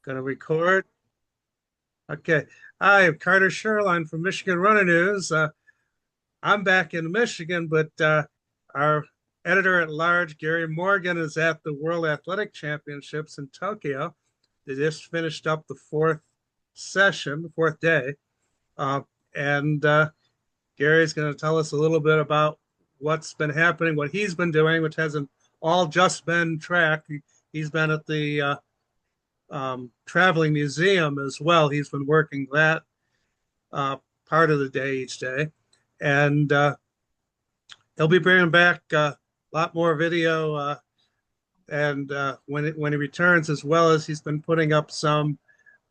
Gonna record. Okay. Hi, I'm Carter Sherline from Michigan Runner News. I'm back in Michigan, but our editor at large, Gary Morgan, is at the World Athletic Championships in Tokyo. They just finished up the fourth session, the fourth day. Uh, and Gary's going to tell us a little bit about what's been happening, what he's been doing, which hasn't all just been track. He's been at the traveling museum as well. He's been working that uh, part of the day each day. And he'll be bringing back a lot more video and when he returns, as well as he's been putting up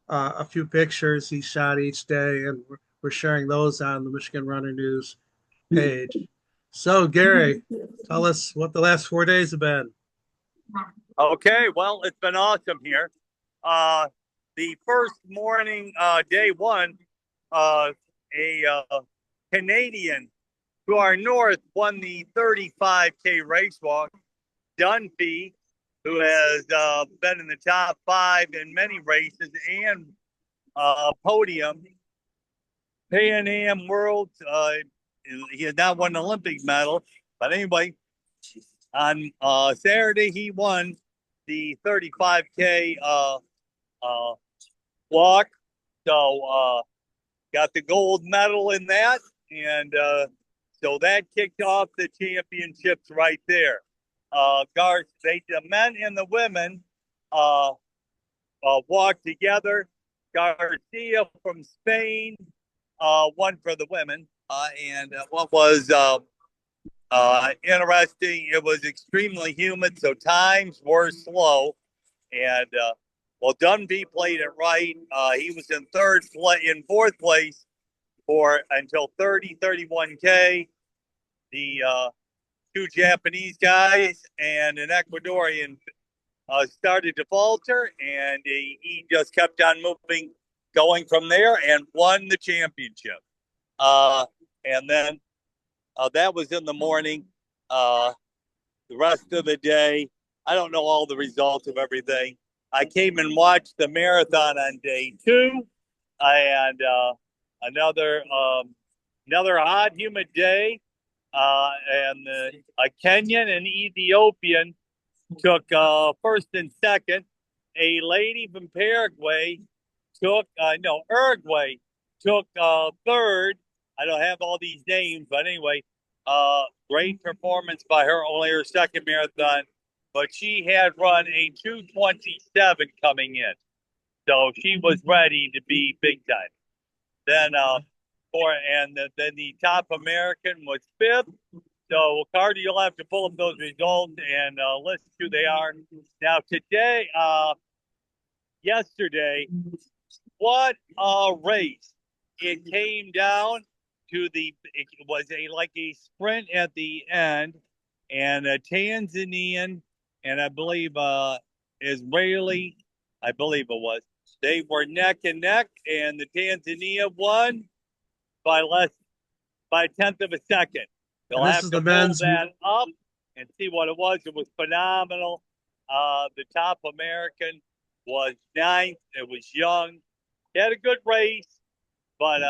a few pictures he shot each day, and we're sharing those on the Michigan Runner News page. So, Gary, tell us what the last 4 days have been. Okay, well, it's been awesome here. The first morning, day one, a Canadian to our north won the 35K race walk. Dunphy, who has been in the top five in many races and podium. Pan Am World, he has not won an Olympic medal, but anyway, on Saturday he won the 35K walk. So got the gold medal in that. And so that kicked off the championships right there. The men and the women walked together. Garcia from Spain won for the women. And what was interesting, it was extremely humid, so times were slow. And well, Dunby played it right. He was in fourth place for until 31K. The two Japanese guys and an Ecuadorian started to falter, and he just kept on moving, going from there, and won the championship. And then that was in the morning. The rest of the day, I don't know all the results of everything. I came and watched the marathon on day two, and another hot, humid day. And a Kenyan and Ethiopian took first and second. A lady from Paraguay Uruguay took third. I don't have all these names, but anyway, great performance by her, only her second marathon, but she had run a 2:27 coming in, so she was ready to be big time. Then then the top American was fifth. So Carter, you'll have to pull up those results and list who they are. Now today, yesterday, what a race! It came down to it was like a sprint at the end, and a Tanzanian and I believe Israeli, I believe it was. They were neck and neck, and the Tanzania won by by a tenth of a second. They'll And this have is to the pull men's. that up and see what it was. It was phenomenal. The top American was ninth. It was young. He had a good race, but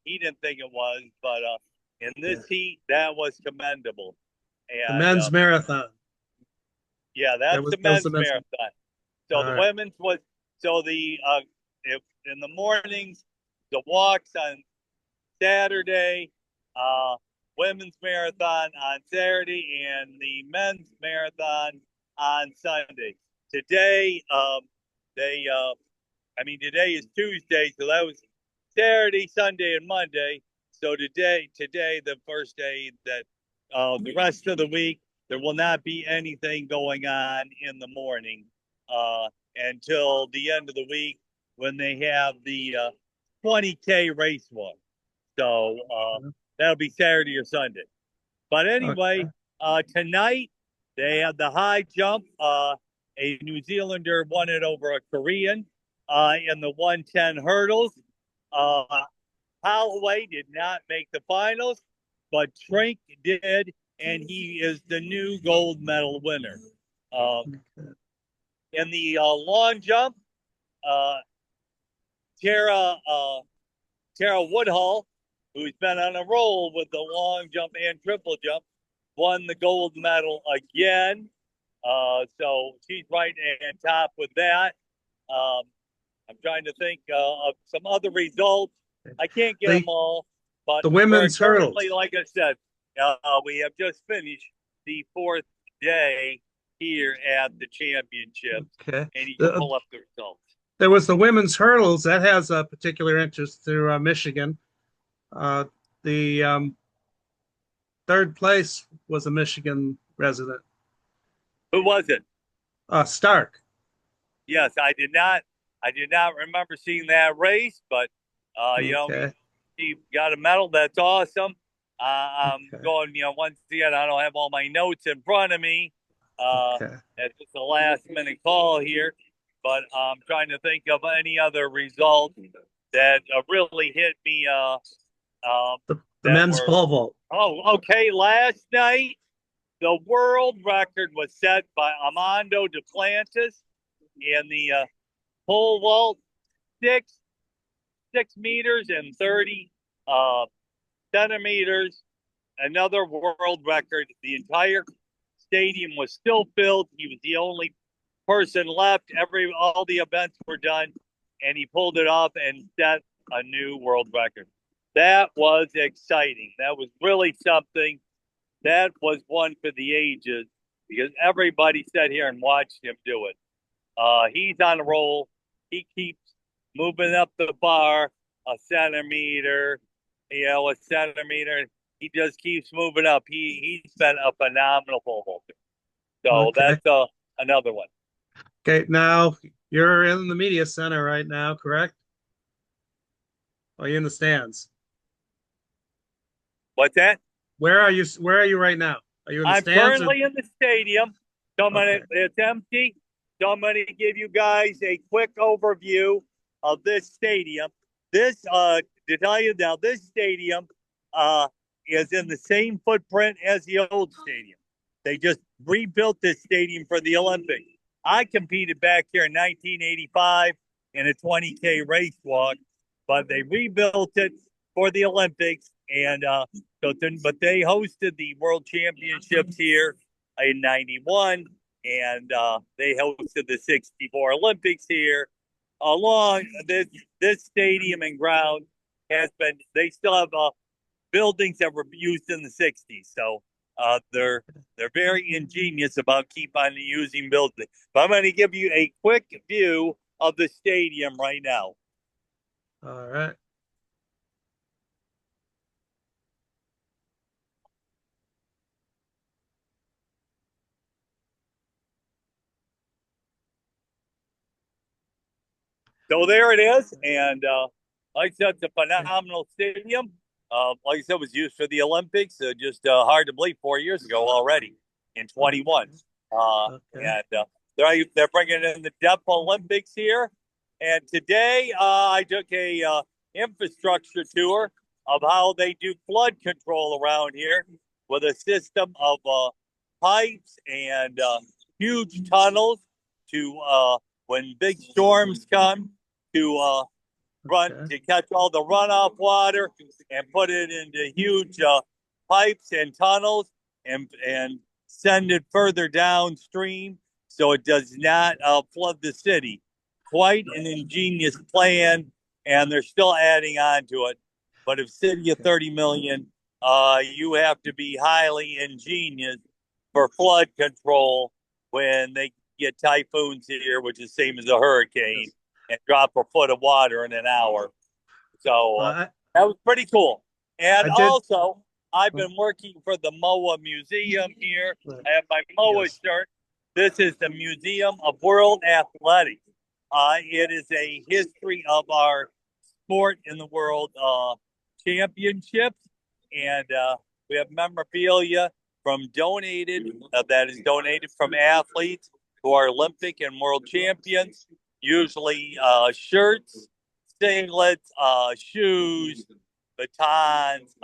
he didn't think it was. But in this heat, that was commendable. The And men's marathon. yeah, that's the That was the men's men's. marathon. So All the right. women's was in the mornings, the walks on Saturday, women's marathon on Saturday, and the men's marathon on Sunday. Today, today is Tuesday, so that was Saturday, Sunday, and Monday. So today, the first day that the rest of the week, there will not be anything going on in the morning until the end of the week when they have the 20K race walk. So that'll be Saturday or Sunday. But anyway, Okay. tonight they had the high jump. A New Zealander won it over a Korean in the 110 hurdles. Uh, Holloway did not make the finals, but Trink did, and he is the new gold medal winner. In the long jump, uh, Tara Tara Woodhull, who's been on a roll with the long jump and triple jump, won the gold medal again. So she's right on top with that. Um, I'm trying to think of some other results. I can't get them The all, but the we're women's currently, hurdles. like I said, we have just finished the fourth day here at the championships, Okay. and you can The, pull up the results. there was the women's hurdles that has a particular interest to Michigan. Uh, the third place was a Michigan resident, Who was it? Stark. Yes, I did not. I did not remember seeing that race, but Okay. he got a medal. That's awesome. I'm Okay. going. Once again, I don't have all my notes in front of me. Okay. That's just a last minute call here, but I'm trying to think of any other result that really hit me. The That men's were pole vault. okay. Last night, the world record was set by Armando Duplantis in the pole vault, six 6 meters and 30 uh, centimeters. Another world record. The entire stadium was still filled. He was the only person left. All the events were done, and he pulled it off and set a new world record. That was exciting. That was really something. That was one for the ages because everybody sat here and watched him do it. He's on a roll. He keeps moving up the bar a centimeter, a centimeter. He just keeps moving up. He's been a phenomenal pole vaulter. So Okay. that's another one. Okay. Now you're in the media center right now, correct? Are you in the stands? What's that? Where are you? Where are you right now? Are you in the I'm stands or? currently in the stadium. Okay. It's empty. So I'm going to give you guys a quick overview of this stadium. To tell you now, this stadium uh, is in the same footprint as the old stadium. They just rebuilt this stadium for the Olympics. I competed back here in 1985 in a 20K race walk, but they rebuilt it for the Olympics. And but they hosted the World Championships here in '91, and they hosted the '64 Olympics here. Along this stadium and ground has been. They still have buildings that were used in the '60s, so they're very ingenious about keep on using buildings. But I'm going to give you a quick view of the stadium right now. All right. So there it is, and like I said, it's a phenomenal stadium. Like I said, it was used for the Olympics. Just hard to believe 4 years ago already in 21. Okay. And they're bringing in the Deaf Olympics here. And today I took a infrastructure tour of how they do flood control around here with a system of pipes and huge tunnels to when big storms come to run Okay. to catch all the runoff water and put it into huge pipes and tunnels and send it further downstream so it does not flood the city. Quite an ingenious plan, and they're still adding on to it. But if city of Okay. 30 million, you have to be highly ingenious for flood control when they get typhoons here, which is the same as a hurricane, Yes. and drop a foot of water in an hour. So Well, that was pretty cool. And I did. also, I've Oh, been working for the MOWA Museum here. right. I have my MOWA Yes. shirt. This is the Museum of World Athletics. It is a history of our sport in the world championships, and we have memorabilia from donated that is donated from athletes who are Olympic and world champions. Usually shirts, singlets, shoes, batons,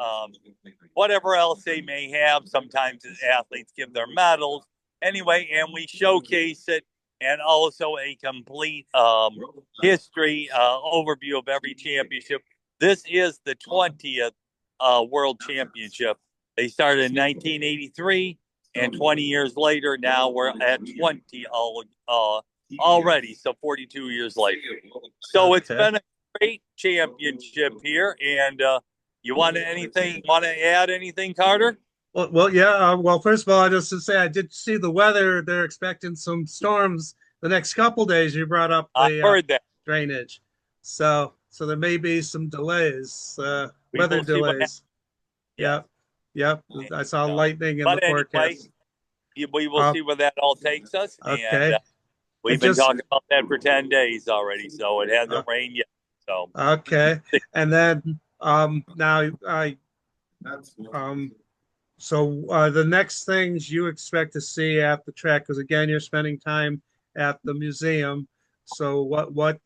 whatever else they may have. Sometimes athletes give their medals. Anyway, and we showcase it and also a complete history overview of every championship. This is the 20th World Championship. They started in 1983, and 20 years later, now we're at 20 already, so 42 years later. So it's Okay. been a great championship here, and you want to add anything, Carter? Yeah. Well, first of all, I just to say I did see the weather. They're expecting some storms the next couple days. You brought up I the heard that. drainage, so there may be some delays, We weather will see what happens. delays. Yes. Yep, yep. And, I saw uh, lightning in the but anyway, forecast. we will Uh, see where that all takes us. And okay. we've And been just talking about that for 10 days already, so it uh, hasn't rained yet. So, okay. And then now I um the next things you expect to see at the track, because again, you're spending time at the museum. So what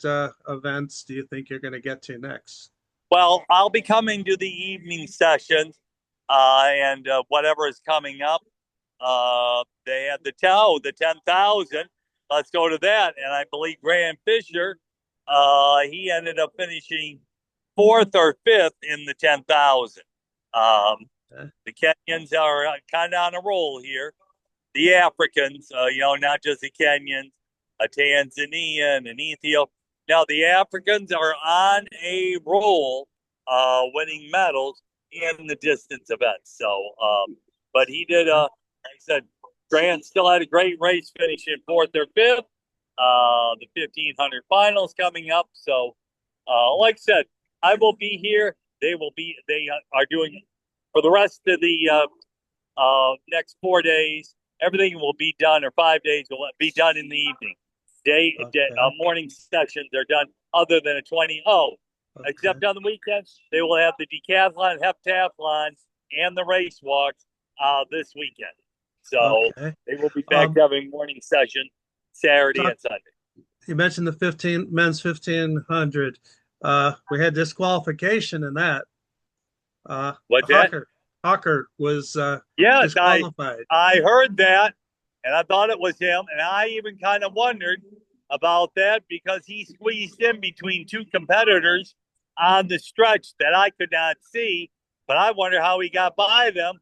events do you think you're going to get to next? well, I'll be coming to the evening sessions and whatever is coming up. They had the 10,000. Let's go to that. And I believe Graham Fisher, he ended up finishing fourth or fifth in the 10,000. Um, Okay. the Kenyans are kind of on a roll here. The Africans, not just the Kenyans, a Tanzanian, an Ethiopia. Now the Africans are on a roll, winning medals in the distance events. So, but he did. Like I said, Grant still had a great race, finishing fourth or fifth. The 1500 finals coming up. So, like I said, I will be here. They will be. They are doing for the rest of the next 4 days. Everything will be done, or 5 days will be done in the evening. Okay. Morning sessions are done, other than a 20. Oh, Okay. except on the weekends, they will have the decathlon, heptathlon, and the race walks this weekend. So Okay. they will be back Um, having morning session Saturday talk, and Sunday. you mentioned the 15 men's 1500. We had disqualification in that. What's that? Hawker was Yes, disqualified. I heard that, and I thought it was him, and I even kind of wondered about that because he squeezed in between two competitors on the stretch that I could not see, but I wonder how he got by them,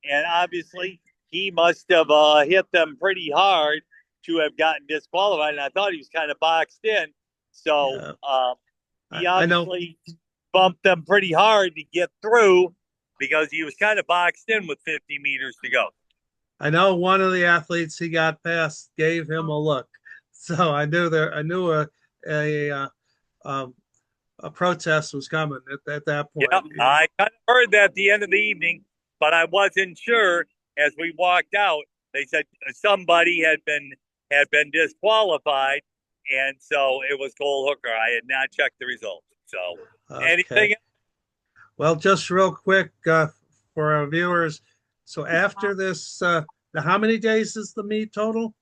and obviously he must have hit them pretty hard to have gotten disqualified, and I thought he was kind of boxed in, so Yeah, he I know. obviously bumped them pretty hard to get through because he was kind of boxed in with 50 meters to go. I know one of the athletes he got past gave him a look, so I knew there. I knew a um, a protest was coming at that Yep, point. I kind of heard that at the end of the evening, but I wasn't sure. As we walked out, they said somebody had been disqualified, and so it was Cole Hooker. I had not checked the results. So, Okay. anything? Well, just real quick for our viewers. So after this, now how many days is the meet total?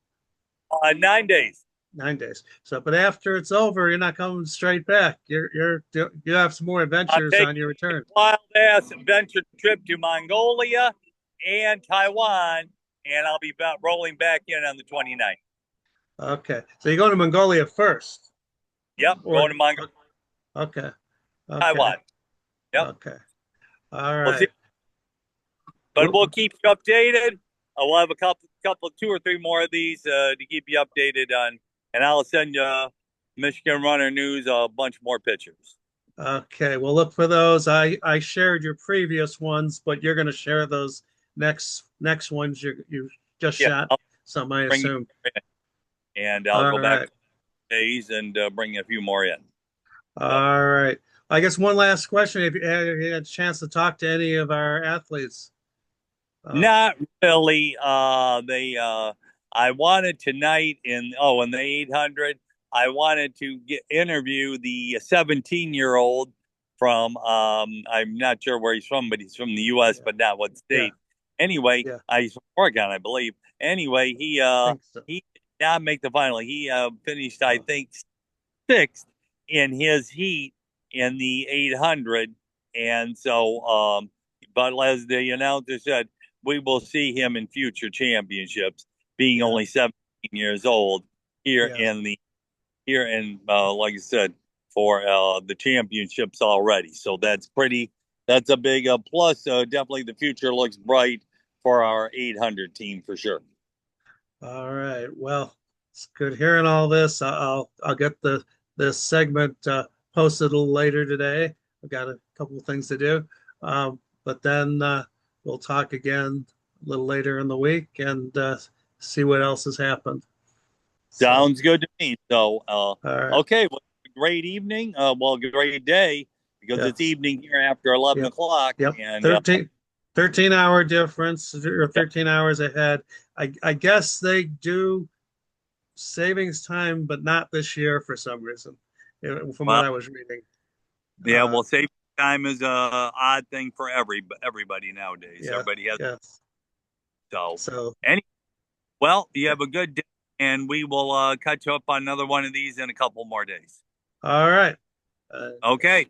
9 days. 9 days. So, but after it's over, you're not coming straight back. You have some more I'm adventures taking on your a return. wild ass adventure trip to Mongolia and Taiwan, and I'll be rolling back in on the 29th. Okay. So you go to Mongolia first, Yep, going or to Mongolia, okay, okay, Taiwan. Yep, okay. All we'll see. right. But we'll keep you updated. We'll have a couple, two or three more of these to keep you updated on, and I'll send you Michigan Runner News a bunch more pictures. Okay. Well, look for those. I shared your previous ones, but you're going to share those next ones you just Yeah, shot. I'll Some I bring you assume. in, and I'll All go back right. to days and bring a few more in. So. All right. I guess one last question. If you had a chance to talk to any of our athletes, uh, Not really. They I wanted tonight in the 800. I wanted to interview the 17-year-old from I'm not sure where he's from, but he's from the U.S. yeah, but not what yeah, state. Anyway, yeah. he's from Oregon, I believe. Anyway, I think so. he did not make the final. He finished, I Uh, think, sixth in his heat in the 800, and so but as the announcer said, we will see him in future championships. Being yeah. only 17 years old, here Yeah. in like I said, for the championships already. So that's a big plus. Definitely the future looks bright for our 800 team for sure. All right. Well, it's good hearing all this. I'll get this segment posted a little later today. I've got a couple of things to do, but then we'll talk again a little later in the week and see what else has happened. So, Sounds good to me. So, all right. okay, well, great evening. Great day because Yeah. it's evening here after 11 Yep. o'clock. Yep. And 13 hour difference or yep, 13 hours ahead. I guess they do savings time, but not this year for some reason, from what well, I was reading. yeah, Uh, well, safety time is a odd thing for everybody nowadays. yeah, Everybody has yes. so. So, Any well, you yeah. have a good day, and we will catch up on another one of these in a couple more days. All right. Okay.